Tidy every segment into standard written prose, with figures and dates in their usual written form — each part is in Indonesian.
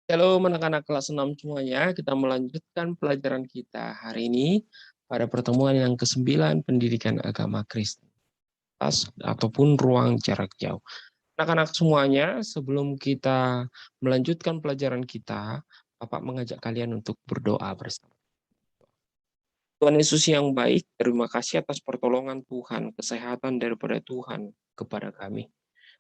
Halo anak-anak kelas 6 semuanya, kita melanjutkan pelajaran kita hari ini pada pertemuan yang ke-9 pendidikan agama Kristen ataupun ruang jarak jauh. Anak-anak semuanya, sebelum kita melanjutkan pelajaran kita, Bapak mengajak kalian untuk berdoa bersama. Tuhan Yesus yang baik, terima kasih atas pertolongan Tuhan, kesehatan daripada Tuhan kepada kami.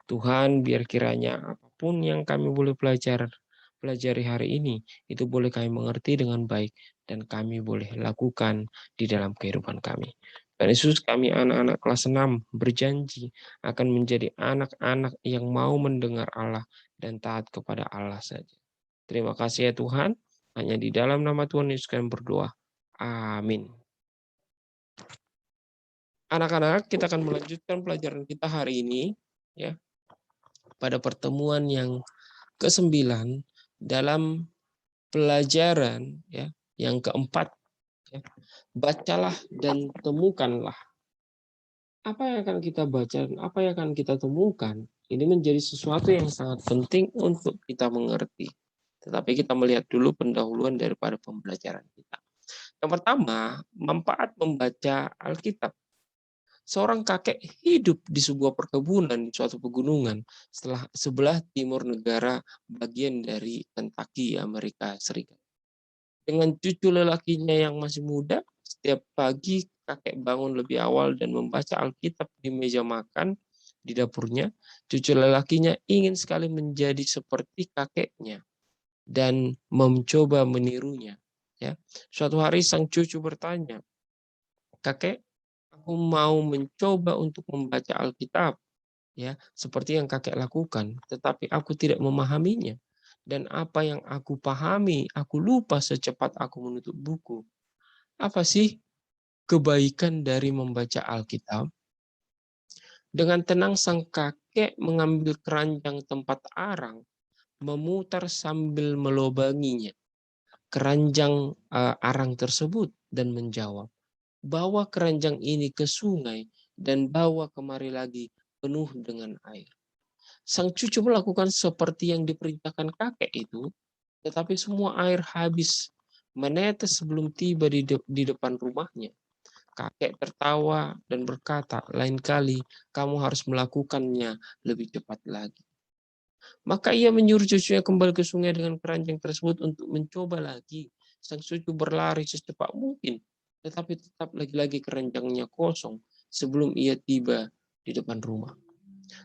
Tuhan, biar kiranya apapun yang kami boleh pelajari hari ini, itu boleh kami mengerti dengan baik dan kami boleh lakukan di dalam kehidupan kami. Dan Yesus, kami anak-anak kelas 6 berjanji akan menjadi anak-anak yang mau mendengar Allah dan taat kepada Allah saja. Terima kasih ya Tuhan, hanya di dalam nama Tuhan Yesus kami berdoa. Amin. Anak-anak, kita akan melanjutkan pelajaran kita hari ini ya pada pertemuan yang ke-9 dalam pelajaran ya yang keempat ya. Bacalah dan temukanlah. Apa yang akan kita baca dan apa yang akan kita temukan ini menjadi sesuatu yang sangat penting untuk kita mengerti. Tetapi kita melihat dulu pendahuluan daripada pembelajaran kita. Yang pertama, manfaat membaca Alkitab. Seorang kakek hidup di sebuah perkebunan di suatu pegunungan sebelah timur negara bagian dari Kentucky, Amerika Serikat. Dengan cucu lelakinya yang masih muda, setiap pagi kakek bangun lebih awal dan membaca Alkitab di meja makan di dapurnya. Cucu lelakinya ingin sekali menjadi seperti kakeknya dan mencoba menirunya. Ya, suatu hari sang cucu bertanya, "Kakek, aku mau mencoba untuk membaca Alkitab, ya, seperti yang kakek lakukan, tetapi aku tidak memahaminya. Dan apa yang aku pahami, aku lupa secepat aku menutup buku. Apa sih kebaikan dari membaca Alkitab?" Dengan tenang sang kakek mengambil keranjang tempat arang, memutar sambil melobanginya keranjang arang tersebut dan menjawab, "Bawa keranjang ini ke sungai dan bawa kemari lagi penuh dengan air." Sang cucu melakukan seperti yang diperintahkan kakek itu, tetapi semua air habis menetes sebelum tiba di depan rumahnya. Kakek tertawa dan berkata, "Lain kali kamu harus melakukannya lebih cepat lagi." Maka ia menyuruh cucunya kembali ke sungai dengan keranjang tersebut untuk mencoba lagi. Sang cucu berlari secepat mungkin, tetapi tetap lagi-lagi keranjangnya kosong sebelum ia tiba di depan rumah.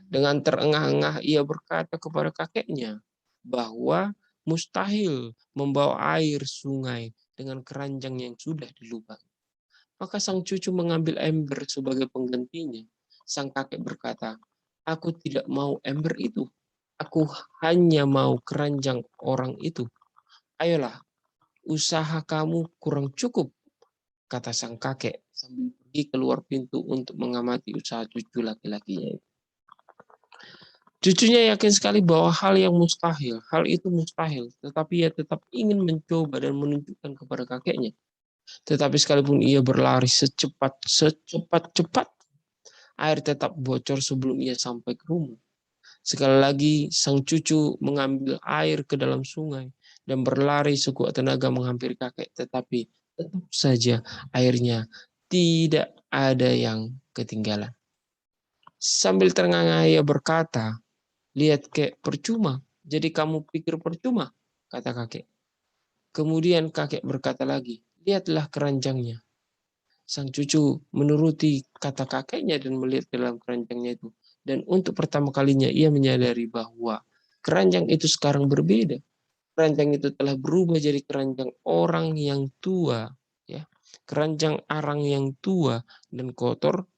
Dengan terengah-engah ia berkata kepada kakeknya bahwa mustahil membawa air sungai dengan keranjang yang sudah dilubang. Maka sang cucu mengambil ember sebagai penggantinya. Sang kakek berkata, "Aku tidak mau ember itu. Aku hanya mau keranjang orang itu. Ayolah, usaha kamu kurang cukup," kata sang kakek sambil pergi keluar pintu untuk mengamati usaha cucu laki-lakinya. Cucunya yakin sekali bahwa hal itu mustahil, tetapi ia tetap ingin mencoba dan menunjukkan kepada kakeknya. Tetapi sekalipun ia berlari secepat-cepat, air tetap bocor sebelum ia sampai ke rumah. Sekali lagi sang cucu mengambil air ke dalam sungai dan berlari sekuat tenaga menghampiri kakek, tetapi tetap saja airnya tidak ada yang ketinggalan. Sambil terengah-engah ia berkata, "Lihat kek, percuma. Jadi kamu pikir percuma?" kata kakek. Kemudian kakek berkata lagi, "Lihatlah keranjangnya." Sang cucu menuruti kata kakeknya dan melihat ke dalam keranjangnya itu. Dan untuk pertama kalinya ia menyadari bahwa keranjang itu sekarang berbeda. Keranjang itu telah berubah jadi keranjang orang yang tua, ya. Keranjang arang yang tua dan kotor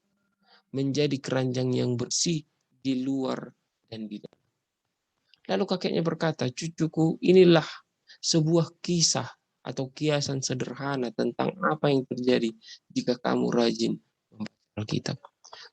menjadi keranjang yang bersih di luar dan di dalam. Lalu kakeknya berkata, "Cucuku, inilah sebuah kisah atau kiasan sederhana tentang apa yang terjadi jika kamu rajin membaca Alkitab.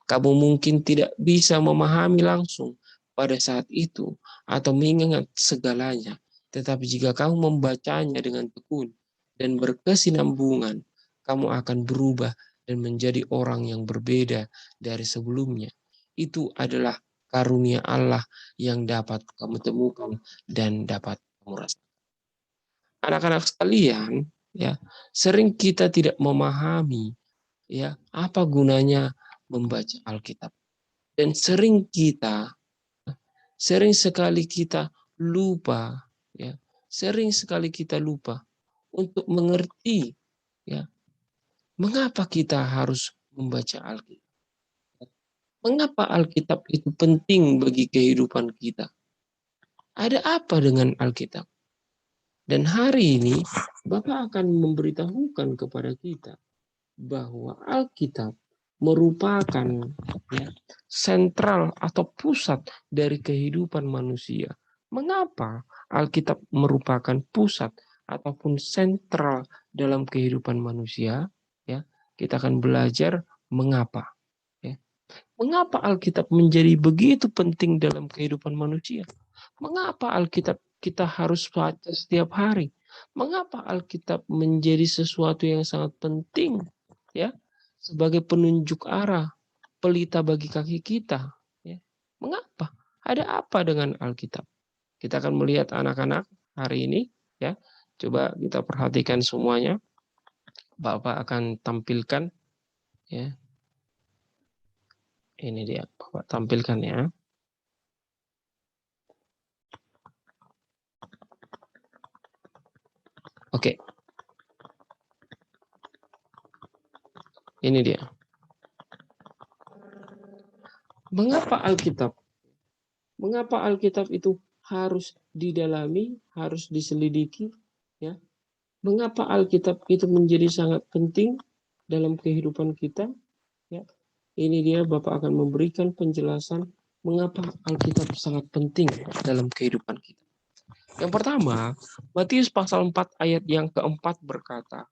Kamu mungkin tidak bisa memahami langsung pada saat itu atau mengingat segalanya, tetapi jika kamu membacanya dengan tekun dan berkesinambungan, kamu akan berubah dan menjadi orang yang berbeda dari sebelumnya. Itu adalah karunia Allah yang dapat kamu temukan dan dapat kamu rasakan." Anak-anak sekalian, ya, sering kita tidak memahami ya apa gunanya membaca Alkitab. Dan sering sekali kita lupa, ya, sering sekali kita lupa untuk mengerti, ya, mengapa kita harus membaca Alkitab. Mengapa Alkitab itu penting bagi kehidupan kita? Ada apa dengan Alkitab? Dan hari ini Bapak akan memberitahukan kepada kita bahwa Alkitab merupakan ya, sentral atau pusat dari kehidupan manusia. Mengapa Alkitab merupakan pusat ataupun sentral dalam kehidupan manusia? Ya, kita akan belajar mengapa. Ya. Mengapa Alkitab menjadi begitu penting dalam kehidupan manusia? Mengapa Alkitab kita harus baca setiap hari? Mengapa Alkitab menjadi sesuatu yang sangat penting, ya, sebagai penunjuk arah, pelita bagi kaki kita? Ya. Mengapa? Ada apa dengan Alkitab? Kita akan melihat anak-anak hari ini, ya. Coba kita perhatikan semuanya. Bapak akan tampilkan, ya. Ini dia, Bapak tampilkan ya. Oke. Ini dia. Mengapa Alkitab? Mengapa Alkitab itu harus didalami, harus diselidiki? Ya, mengapa Alkitab itu menjadi sangat penting dalam kehidupan kita? Ya, ini dia Bapak akan memberikan penjelasan mengapa Alkitab sangat penting dalam kehidupan kita. Yang pertama, Matius pasal 4 ayat yang keempat berkata,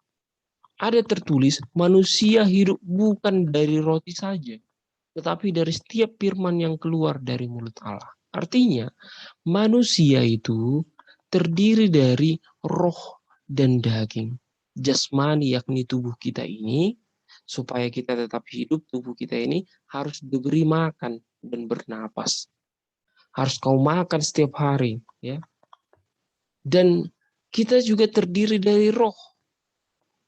ada tertulis manusia hidup bukan dari roti saja, tetapi dari setiap firman yang keluar dari mulut Allah. Artinya, manusia itu terdiri dari roh dan daging. Jasmani yakni tubuh kita ini, supaya kita tetap hidup, tubuh kita ini harus diberi makan dan bernapas. Harus kau makan setiap hari, ya. Dan kita juga terdiri dari roh.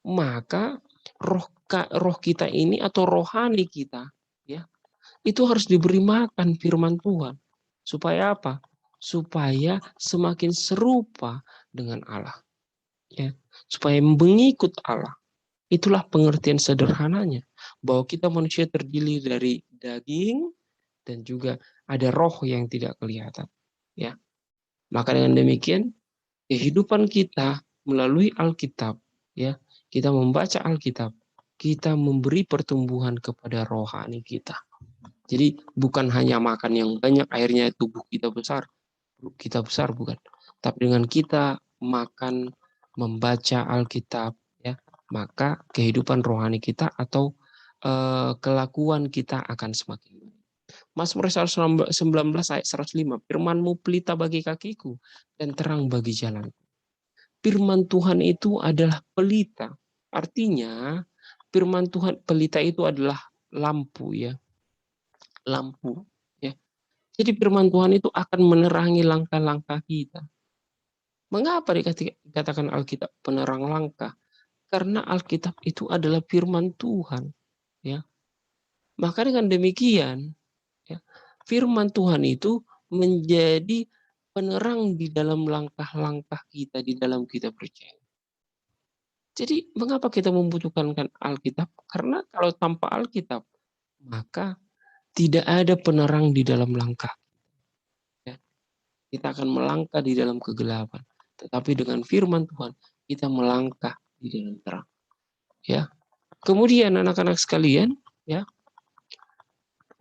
Maka roh kita ini atau rohani kita, ya, itu harus diberi makan firman Tuhan. Supaya apa? Supaya semakin serupa dengan Allah. Ya, supaya mengikut Allah. Itulah pengertian sederhananya. Bahwa kita manusia terdiri dari daging dan juga ada roh yang tidak kelihatan. Ya. Maka dengan demikian, kehidupan kita melalui Alkitab, ya, kita membaca Alkitab, kita memberi pertumbuhan kepada rohani kita. Jadi bukan hanya makan yang banyak akhirnya tubuh kita besar bukan. Tapi dengan kita makan, membaca Alkitab, ya, maka kehidupan rohani kita atau kelakuan kita akan semakin baik. Mazmur 19 ayat 105, firman-Mu pelita bagi kakiku dan terang bagi jalan. Firman Tuhan itu adalah pelita. Artinya firman Tuhan, pelita itu adalah lampu, ya. Lampu, ya. Jadi firman Tuhan itu akan menerangi langkah-langkah kita. Mengapa dikatakan Alkitab penerang langkah? Karena Alkitab itu adalah firman Tuhan, ya. Maka dengan demikian, ya, firman Tuhan itu menjadi penerang di dalam langkah-langkah kita di dalam kita percaya. Jadi mengapa kita membutuhkan Alkitab? Karena kalau tanpa Alkitab, maka tidak ada penerang di dalam langkah. Ya. Kita akan melangkah di dalam kegelapan. Tetapi dengan firman Tuhan, kita melangkah di dalam terang. Ya. Kemudian anak-anak sekalian, ya,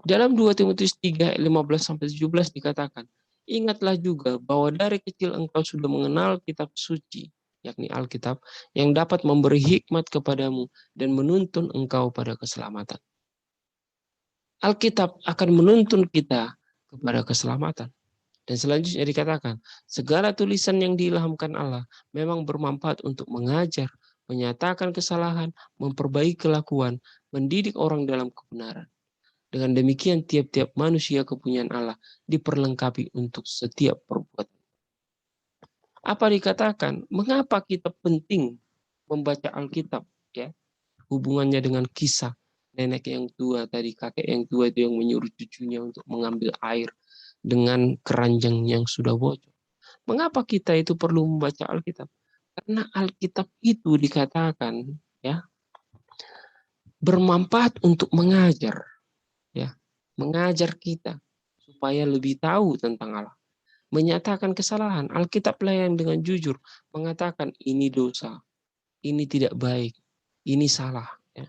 dalam 2 Timotius 3 15-17 dikatakan, ingatlah juga bahwa dari kecil engkau sudah mengenal kitab suci, yakni Alkitab, yang dapat memberi hikmat kepadamu dan menuntun engkau pada keselamatan. Alkitab akan menuntun kita kepada keselamatan. Dan selanjutnya dikatakan, segala tulisan yang diilhamkan Allah memang bermanfaat untuk mengajar, menyatakan kesalahan, memperbaiki kelakuan, mendidik orang dalam kebenaran. Dengan demikian tiap-tiap manusia kepunyaan Allah diperlengkapi untuk setiap perbuatan. Apa dikatakan? Mengapa kita penting membaca Alkitab? Ya, hubungannya dengan kisah nenek yang tua tadi, kakek yang tua itu yang menyuruh cucunya untuk mengambil air dengan keranjang yang sudah bocor. Mengapa kita itu perlu membaca Alkitab? Karena Alkitab itu dikatakan ya bermanfaat untuk mengajar, ya, mengajar kita supaya lebih tahu tentang Allah, menyatakan kesalahan. Alkitablah yang dengan jujur mengatakan ini dosa, ini tidak baik, ini salah. Ya.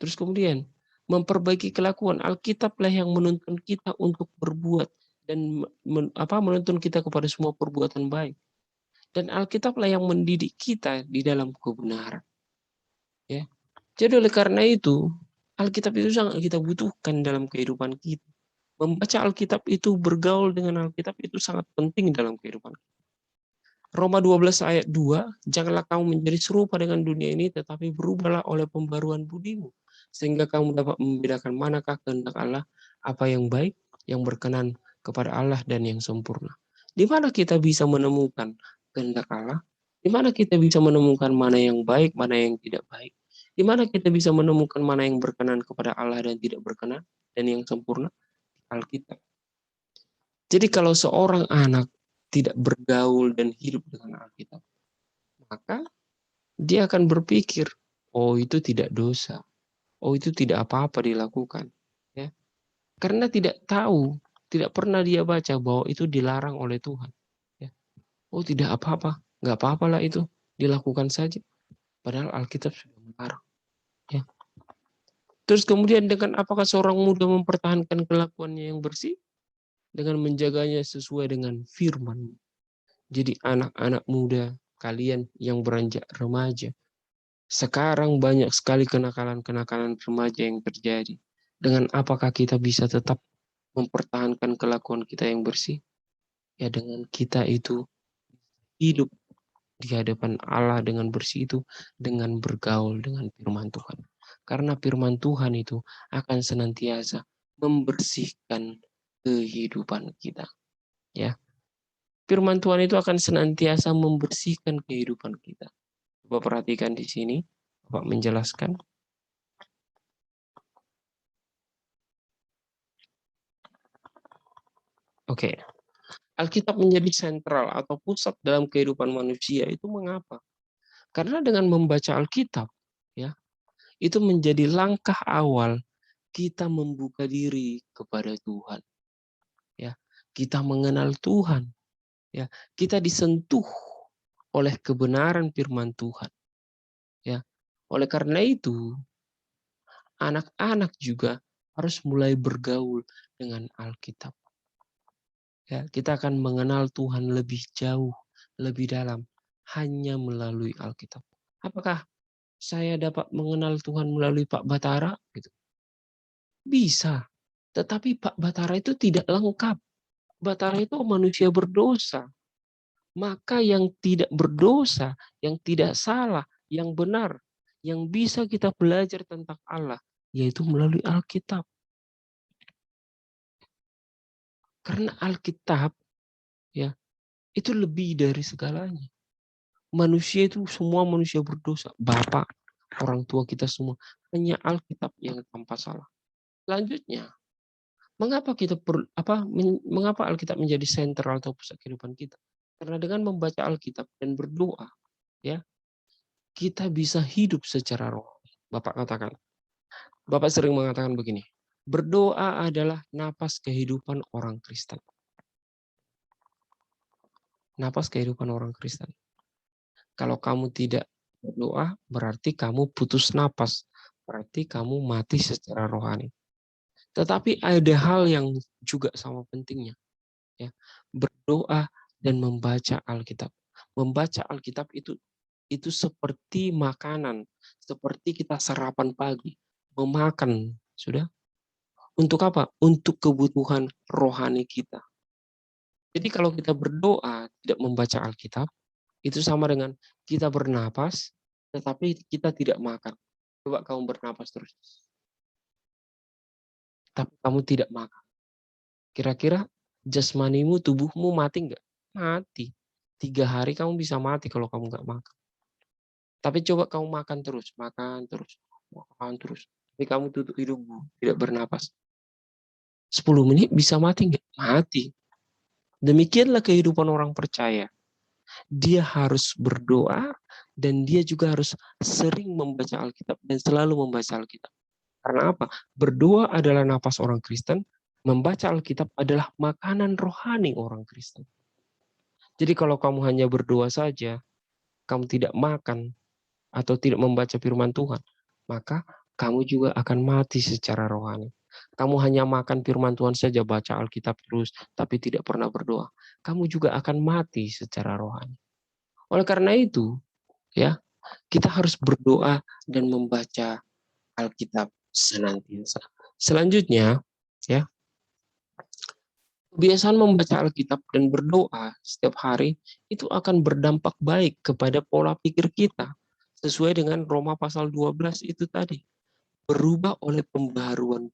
Terus kemudian memperbaiki kelakuan. Alkitablah yang menuntun kita untuk berbuat dan menuntun kita kepada semua perbuatan baik. Dan Alkitablah yang mendidik kita di dalam kebenaran. Ya. Jadi oleh karena itu, Alkitab itu sangat kita butuhkan dalam kehidupan kita. Membaca Alkitab itu, bergaul dengan Alkitab itu sangat penting dalam kehidupan kita. Roma 12 ayat 2, janganlah kamu menjadi serupa dengan dunia ini, tetapi berubahlah oleh pembaruan budimu, sehingga kamu dapat membedakan manakah kehendak Allah, apa yang baik, yang berkenan kepada Allah, dan yang sempurna. Di mana kita bisa menemukan kehendak Allah? Di mana kita bisa menemukan mana yang baik, mana yang tidak baik? Di mana kita bisa menemukan mana yang berkenan kepada Allah dan tidak berkenan, dan yang sempurna? Alkitab. Jadi kalau seorang anak tidak bergaul dan hidup dengan Alkitab, maka dia akan berpikir, oh itu tidak dosa, oh itu tidak apa-apa dilakukan, ya. Karena tidak tahu, tidak pernah dia baca bahwa itu dilarang oleh Tuhan. Ya. Oh tidak apa-apa, nggak apa-apalah itu dilakukan saja. Padahal Alkitab sudah melarang. Ya. Terus kemudian dengan apakah seorang muda mempertahankan kelakuannya yang bersih? Dengan menjaganya sesuai dengan firman. Jadi anak-anak muda kalian yang beranjak remaja, sekarang banyak sekali kenakalan-kenakalan remaja yang terjadi. Dengan apakah kita bisa tetap mempertahankan kelakuan kita yang bersih? Ya dengan kita itu hidup di hadapan Allah dengan bersih itu, dengan bergaul dengan firman Tuhan. Karena firman Tuhan itu akan senantiasa membersihkan kehidupan kita. Ya, firman Tuhan itu akan senantiasa membersihkan kehidupan kita. Coba perhatikan di sini, Bapak menjelaskan. Oke, Alkitab menjadi sentral atau pusat dalam kehidupan manusia itu mengapa? Karena dengan membaca Alkitab, ya, itu menjadi langkah awal kita membuka diri kepada Tuhan, ya. Kita mengenal Tuhan, ya. Kita disentuh oleh kebenaran firman Tuhan, ya. Oleh karena itu, anak-anak juga harus mulai bergaul dengan Alkitab. Ya, kita akan mengenal Tuhan lebih jauh, lebih dalam hanya melalui Alkitab. Apakah saya dapat mengenal Tuhan melalui Pak Batara? Gitu. Bisa, tetapi Pak Batara itu tidak lengkap. Batara itu manusia berdosa. Maka yang tidak berdosa, yang tidak salah, yang benar, yang bisa kita belajar tentang Allah, yaitu melalui Alkitab. Karena Alkitab ya itu lebih dari segalanya. Manusia itu semua manusia berdosa. Bapak, orang tua kita semua. Hanya Alkitab yang tanpa salah. Selanjutnya, mengapa Alkitab menjadi sentral atau pusat kehidupan kita? Karena dengan membaca Alkitab dan berdoa, ya, kita bisa hidup secara roh. Bapak katakan, Bapak sering mengatakan begini, berdoa adalah napas kehidupan orang Kristen. Napas kehidupan orang Kristen. Kalau kamu tidak berdoa, berarti kamu putus napas. Berarti kamu mati secara rohani. Tetapi ada hal yang juga sama pentingnya. Ya, berdoa dan membaca Alkitab. Membaca Alkitab itu seperti makanan, seperti kita sarapan pagi, memakan, sudah. Untuk apa? Untuk kebutuhan rohani kita. Jadi kalau kita berdoa tidak membaca Alkitab, itu sama dengan kita bernapas, tetapi kita tidak makan. Coba kamu bernapas terus, tapi kamu tidak makan. Kira-kira jasmanimu, tubuhmu mati nggak? Mati. 3 hari kamu bisa mati kalau kamu nggak makan. Tapi coba kamu makan terus, makan terus, makan terus. Tapi kamu tutup hidungmu, tidak bernapas. 10 menit bisa mati nggak? Mati. Demikianlah kehidupan orang percaya. Dia harus berdoa dan dia juga harus sering membaca Alkitab dan selalu membaca Alkitab. Karena apa? Berdoa adalah napas orang Kristen, membaca Alkitab adalah makanan rohani orang Kristen. Jadi kalau kamu hanya berdoa saja, kamu tidak makan atau tidak membaca firman Tuhan, maka kamu juga akan mati secara rohani. Kamu hanya makan firman Tuhan saja, baca Alkitab terus, tapi tidak pernah berdoa. Kamu juga akan mati secara rohani. Oleh karena itu, ya, kita harus berdoa dan membaca Alkitab senantiasa. Selanjutnya, ya, kebiasaan membaca Alkitab dan berdoa setiap hari itu akan berdampak baik kepada pola pikir kita. Sesuai dengan Roma pasal 12 itu tadi. Berubah oleh pembaharuan.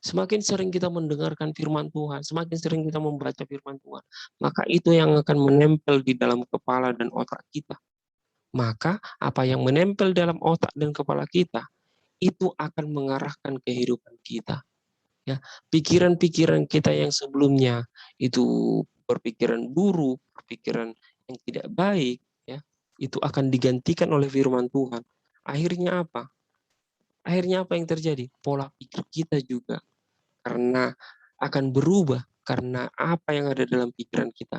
Semakin sering kita mendengarkan firman Tuhan, semakin sering kita membaca firman Tuhan, maka itu yang akan menempel di dalam kepala dan otak kita. Maka apa yang menempel dalam otak dan kepala kita, itu akan mengarahkan kehidupan kita. Ya, pikiran-pikiran kita yang sebelumnya itu berpikiran buruk, berpikiran yang tidak baik, ya, itu akan digantikan oleh firman Tuhan. Akhirnya apa? Akhirnya apa yang terjadi? Pola pikir kita juga karena akan berubah karena apa yang ada dalam pikiran kita.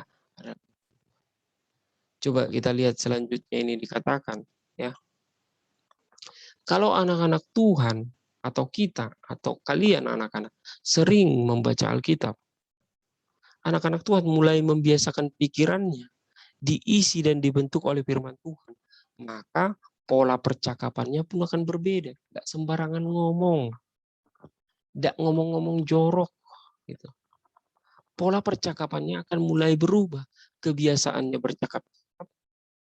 Coba kita lihat selanjutnya ini dikatakan, ya. Kalau anak-anak Tuhan atau kita atau kalian anak-anak sering membaca Alkitab, anak-anak Tuhan mulai membiasakan pikirannya diisi dan dibentuk oleh firman Tuhan. Maka pola percakapannya pun akan berbeda. Tidak sembarangan ngomong. Tidak ngomong-ngomong jorok. Gitu. Pola percakapannya akan mulai berubah. Kebiasaannya bercakap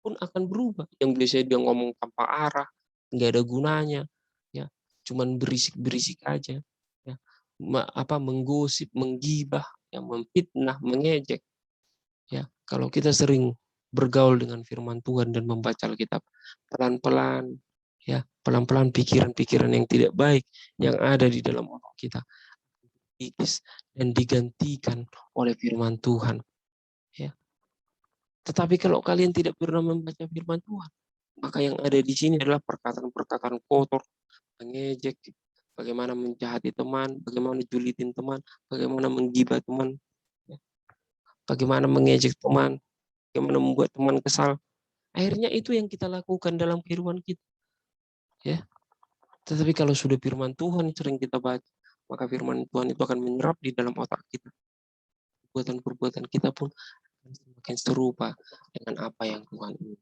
pun akan berubah. Yang biasanya dia ngomong tanpa arah, nggak ada gunanya, ya, cuman berisik-berisik aja, ya, menggosip, menggibah, yang memfitnah, mengejek, ya. Kalau kita sering bergaul dengan firman Tuhan dan membaca Alkitab, pelan-pelan, ya, pelan-pelan pikiran-pikiran yang tidak baik yang ada di dalam otak kita dikikis dan digantikan oleh firman Tuhan, ya. Tetapi kalau kalian tidak pernah membaca firman Tuhan, maka yang ada di sini adalah perkataan-perkataan kotor, mengejek, bagaimana menjahati teman, bagaimana julitin teman, bagaimana menggibah teman, ya, bagaimana mengejek teman, bagaimana membuat teman kesal. Akhirnya itu yang kita lakukan dalam kehidupan kita, ya. Tetapi kalau sudah firman Tuhan sering kita baca, maka firman Tuhan itu akan menyerap di dalam otak kita. Perbuatan-perbuatan kita pun semakin serupa dengan apa yang Tuhan ingin.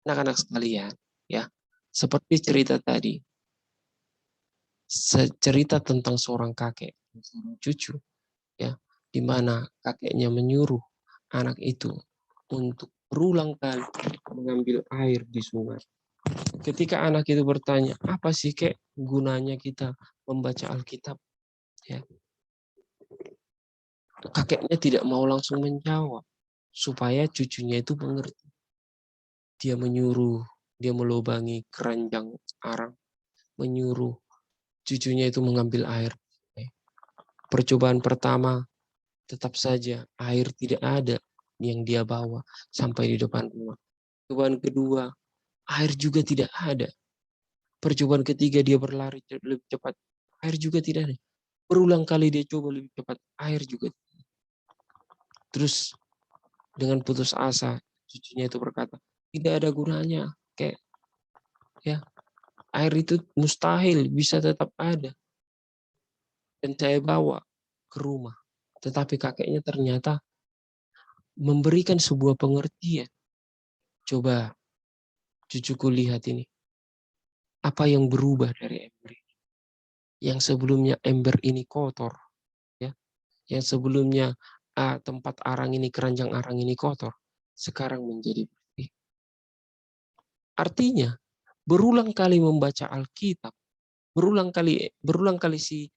Anak-anak sekalian, ya, seperti cerita tadi, cerita tentang seorang kakek, cucu, ya, di mana kakeknya menyuruh anak itu untuk berulang kali mengambil air di sungai. Ketika anak itu bertanya, apa sih kek gunanya kita membaca Alkitab? Ya, kakeknya tidak mau langsung menjawab supaya cucunya itu mengerti. Dia menyuruh, dia melubangi keranjang arang, menyuruh cucunya itu mengambil air. Percobaan pertama, tetap saja air tidak ada yang dia bawa sampai di depan rumah. Percobaan kedua, air juga tidak ada. Percobaan ketiga dia berlari lebih cepat, air juga tidak ada. Berulang kali dia coba lebih cepat, air juga. Terus dengan putus asa, cucunya itu berkata, tidak ada gunanya, kayak, ya, air itu mustahil bisa tetap ada. Dan saya bawa ke rumah. Tetapi kakeknya ternyata memberikan sebuah pengertian. Coba cucuku lihat ini. Apa yang berubah dari ember ini? Yang sebelumnya ember ini kotor, ya. Yang sebelumnya tempat arang ini, keranjang arang ini kotor, sekarang menjadi bersih. Artinya, berulang kali membaca Alkitab, berulang kali si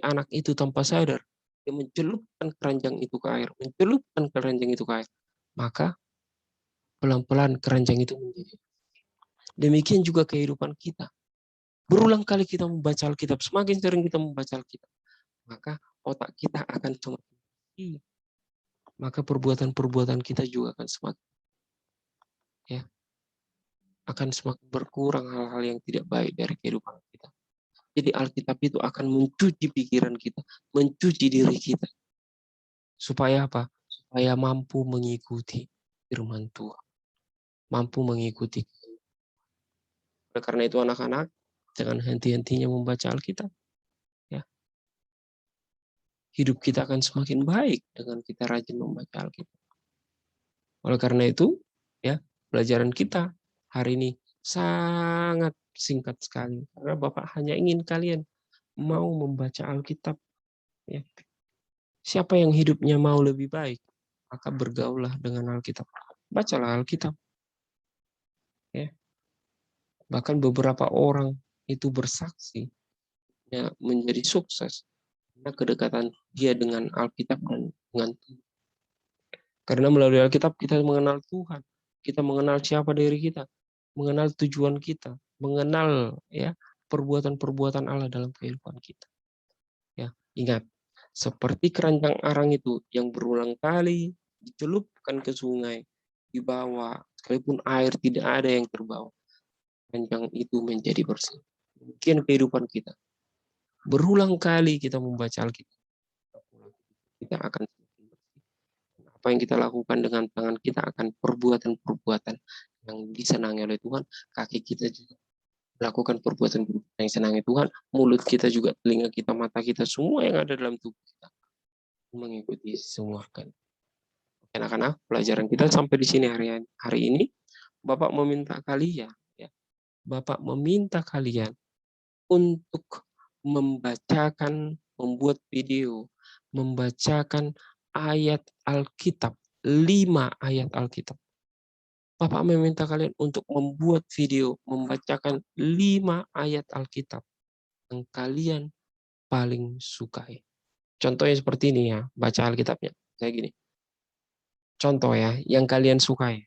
anak itu tanpa sadar, dia mencelupkan keranjang itu ke air, mencelupkan keranjang itu ke air. maka pelan-pelan keranjang itu menjadi. Demikian juga kehidupan kita. Berulang kali kita membaca Alkitab, semakin sering kita membaca Alkitab, maka otak kita akan semakin bersih. Maka perbuatan-perbuatan kita juga akan semakin berkurang hal-hal yang tidak baik dari kehidupan kita. Jadi Alkitab itu akan mencuci pikiran kita, mencuci diri kita. Supaya apa? Supaya mampu mengikuti firman Tuhan. Mampu mengikuti. Oleh karena itu anak-anak, jangan henti-hentinya membaca Alkitab. Ya. Hidup kita akan semakin baik dengan kita rajin membaca Alkitab. Oleh karena itu, ya, pelajaran kita hari ini sangat singkat sekali. Karena Bapak hanya ingin kalian mau membaca Alkitab. Ya. Siapa yang hidupnya mau lebih baik, maka bergaulah dengan Alkitab. Bacalah Alkitab. Ya. Bahkan beberapa orang itu bersaksi ya, menjadi sukses karena kedekatan dia dengan Alkitab dan dengan Tuhan. Karena melalui Alkitab kita mengenal Tuhan, kita mengenal siapa diri kita, mengenal tujuan kita, mengenal ya perbuatan-perbuatan Allah dalam kehidupan kita. Ya, ingat, seperti keranjang arang itu yang berulang kali dicelupkan ke sungai, dibawa, sekalipun air tidak ada yang terbawa, keranjang itu menjadi bersih. Demikian kehidupan kita. Berulang kali kita membaca Alkitab, kita akan semakin bersih. Apa yang kita lakukan dengan tangan kita akan perbuatan-perbuatan yang disenangi oleh Tuhan. Kaki kita juga melakukan perbuatan-perbuatan yang disenangi Tuhan. Mulut kita juga, telinga kita, mata kita, semua yang ada dalam tubuh kita mengikuti semua kan. Anak-anak, pelajaran kita sampai di sini hari ini. Bapak meminta kalian, ya, Bapak meminta kalian untuk membuat video, membacakan ayat Alkitab, 5 ayat Alkitab. Bapak meminta kalian untuk membuat video, membacakan 5 ayat Alkitab yang kalian paling sukai. Contohnya seperti ini ya, baca Alkitabnya. Kayak gini. Contoh ya, yang kalian sukai.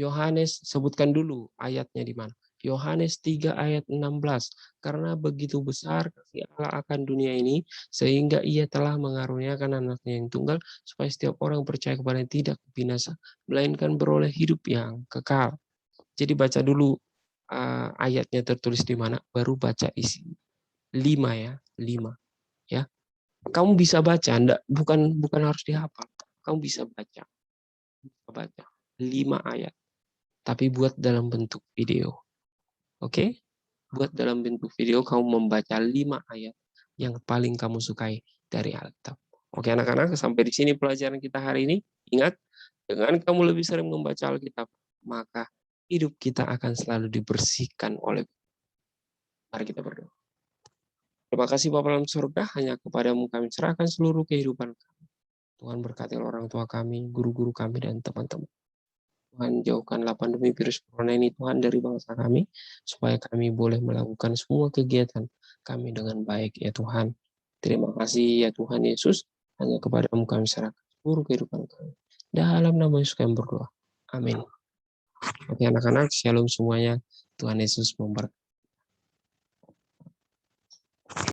Yohanes, sebutkan dulu ayatnya di mana. Yohanes 3 ayat 16. Karena begitu besar kasih Allah akan dunia ini, sehingga ia telah mengaruniakan anaknya yang tunggal, supaya setiap orang percaya kepadanya tidak binasa, melainkan beroleh hidup yang kekal. Jadi baca dulu ayatnya tertulis di mana, baru baca isi. 5 ya, 5. Ya. Kamu bisa baca, bukan harus dihafal. Kamu bisa baca. 5 ayat. Tapi buat dalam bentuk video. Oke? Buat dalam bentuk video kamu membaca 5 ayat yang paling kamu sukai dari Alkitab. Oke anak-anak, sampai di sini pelajaran kita hari ini. Ingat, dengan kamu lebih sering membaca Alkitab, maka hidup kita akan selalu dibersihkan oleh. Mari kita berdoa. Terima kasih Bapa dalam surga, hanya kepadamu kami serahkan seluruh kehidupan kami. Tuhan berkati orang tua kami, guru-guru kami, dan teman-teman. Tuhan jauhkanlah pandemi virus corona ini Tuhan dari bangsa kami, supaya kami boleh melakukan semua kegiatan kami dengan baik ya Tuhan. Terima kasih ya Tuhan Yesus, hanya kepadamu kami serahkan seluruh kehidupan kami. Dalam nama Yesus kami berdoa. Amin. Oke anak-anak, shalom semuanya. Tuhan Yesus memberkati.